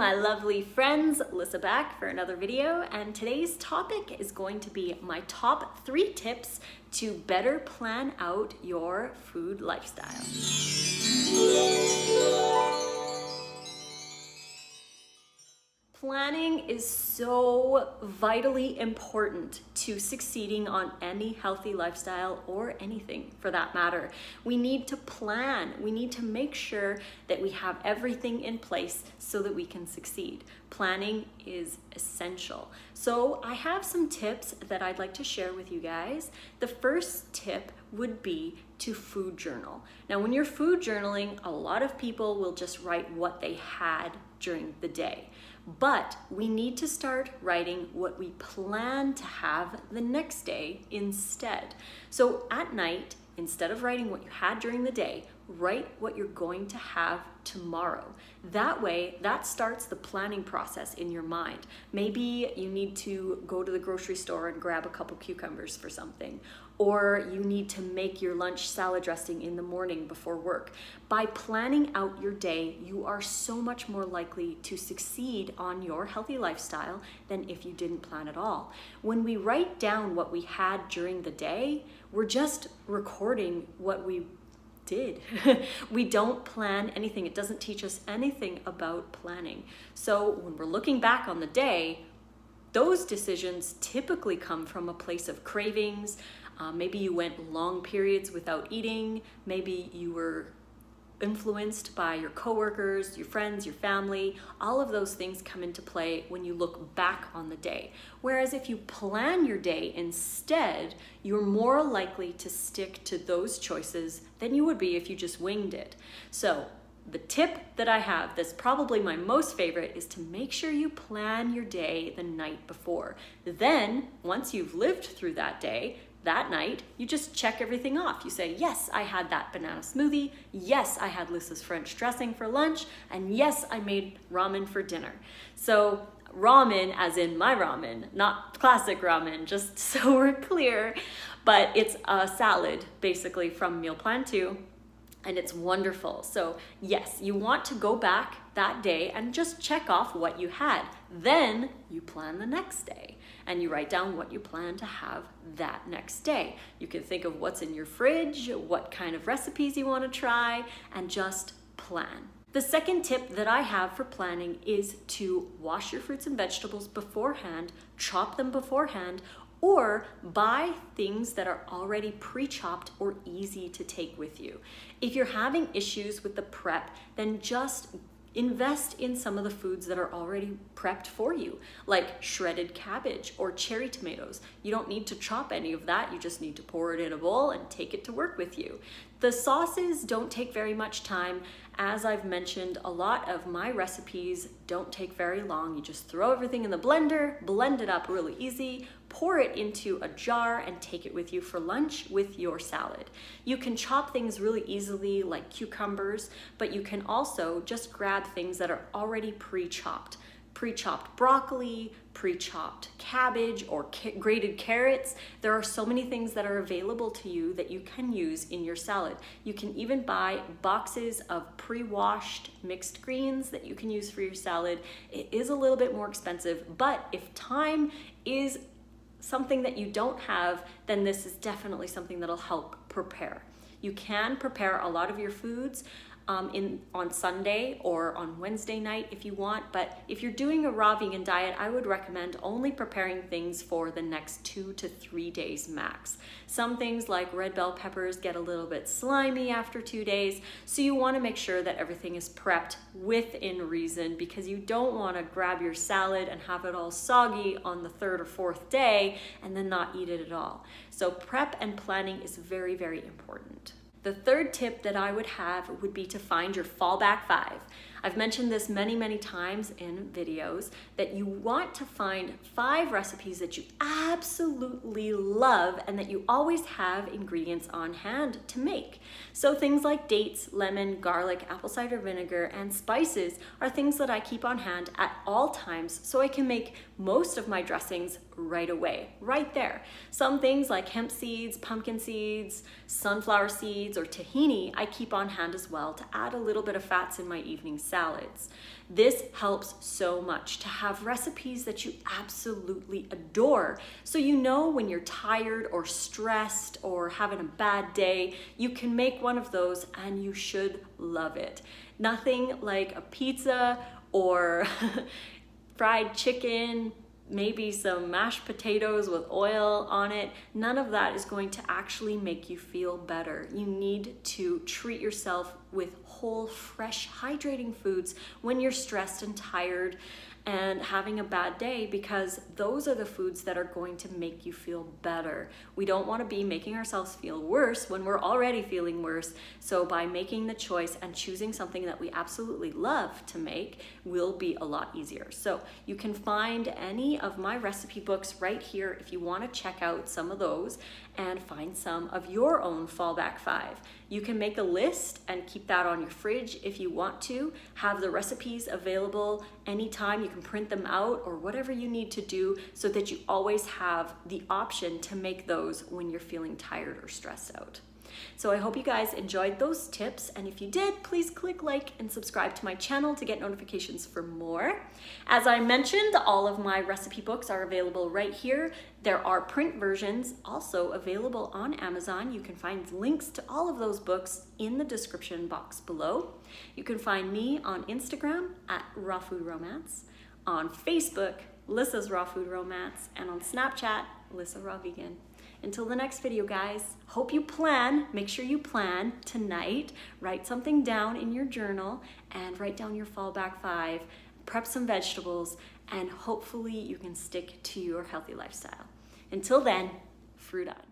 my lovely friends. Lissa back for another video, and today's topic is going to be my top 3 tips to better plan out your food lifestyle. Planning is so vitally important to succeeding on any healthy lifestyle or anything for that matter. We need to plan. We need to make sure that we have everything in place so that we can succeed. Planning is essential. So I have some tips that I'd like to share with you guys. The first tip would be to food journal. Now, when you're food journaling, a lot of people will just write what they had during the day. But we need to start writing what we plan to have the next day instead. So at night, instead of writing what you had during the day, write what you're going to have tomorrow. That way, that starts the planning process in your mind. Maybe you need to go to the grocery store and grab a couple cucumbers for something, or you need to make your lunch salad dressing in the morning before work. By planning out your day, you are so much more likely to succeed on your healthy lifestyle than if you didn't plan at all. When we write down what we had during the day, we're just recording what we did. We don't plan anything. It doesn't teach us anything about planning. So when we're looking back on the day, those decisions typically come from a place of cravings. Maybe you went long periods without eating. Maybe you were influenced by your coworkers, your friends, your family. All of those things come into play when you look back on the day. Whereas if you plan your day instead, you're more likely to stick to those choices than you would be if you just winged it. So the tip that I have, that's probably my most favorite, is to make sure you plan your day the night before. Then, once you've lived through that day, that night, you just check everything off. You say, yes, I had that banana smoothie. Yes, I had Lissa's French dressing for lunch. And yes, I made ramen for dinner. So ramen as in my ramen, not classic ramen, just so we're clear. But it's a salad basically from Meal Plan 2. And it's wonderful. So yes, you want to go back that day and just check off what you had. Then you plan the next day and you write down what you plan to have that next day. You can think of what's in your fridge, what kind of recipes you want to try, and just plan. The second tip that I have for planning is to wash your fruits and vegetables beforehand, chop them beforehand, or buy things that are already pre-chopped or easy to take with you. If you're having issues with the prep, then just invest in some of the foods that are already prepped for you, like shredded cabbage or cherry tomatoes. You don't need to chop any of that. You just need to pour it in a bowl and take it to work with you. The sauces don't take very much time. As I've mentioned, a lot of my recipes don't take very long. You just throw everything in the blender, blend it up really easy, pour it into a jar, and take it with you for lunch with your salad. You can chop things really easily like cucumbers, but you can also just grab things that are already pre-chopped. Pre-chopped broccoli, pre-chopped cabbage, or grated carrots. There are so many things that are available to you that you can use in your salad. You can even buy boxes of pre-washed mixed greens that you can use for your salad. It is a little bit more expensive, but if time is something that you don't have, then this is definitely something that'll help prepare. You can prepare a lot of your foods on Sunday or on Wednesday night if you want, but if you're doing a raw vegan diet, I would recommend only preparing things for the next 2 to 3 days max. Some things like red bell peppers get a little bit slimy after 2 days, so you want to make sure that everything is prepped within reason, because you don't want to grab your salad and have it all soggy on the 3rd or 4th day and then not eat it at all. So prep and planning is very, very important. The third tip that I would have would be to find your fallback 5. I've mentioned this many, many times in videos that you want to find 5 recipes that you absolutely love and that you always have ingredients on hand to make. So things like dates, lemon, garlic, apple cider vinegar, and spices are things that I keep on hand at all times so I can make most of my dressings right away, right there. Some things like hemp seeds, pumpkin seeds, sunflower seeds, or tahini I keep on hand as well to add a little bit of fats in my evening salads. This helps so much to have recipes that you absolutely adore. So you know when you're tired or stressed or having a bad day, you can make one of those and you should love it. Nothing like a pizza or fried chicken, maybe some mashed potatoes with oil on it. None of that is going to actually make you feel better. You need to treat yourself with whole, fresh, hydrating foods when you're stressed and tired and having a bad day, because those are the foods that are going to make you feel better. We don't want to be making ourselves feel worse when we're already feeling worse. So by making the choice and choosing something that we absolutely love to make will be a lot easier. So you can find any of my recipe books right here if you want to check out some of those and find some of your own Fallback 5. You can make a list and keep that on your fridge if you want to. Have the recipes available anytime. You can print them out or whatever you need to do so that you always have the option to make those when you're feeling tired or stressed out. So I hope you guys enjoyed those tips, and if you did, please click like and subscribe to my channel to get notifications for more. As I mentioned, all of my recipe books are available right here. There are print versions also available on Amazon. You can find links to all of those books in the description box below. You can find me on Instagram at Raw Food Romance, on Facebook, Lissa's Raw Food Romance, and on Snapchat, Lissa Raw Vegan. Until the next video, guys, hope you plan, make sure you plan tonight, write something down in your journal and write down your Fallback 5, prep some vegetables, and hopefully you can stick to your healthy lifestyle. Until then, fruit on.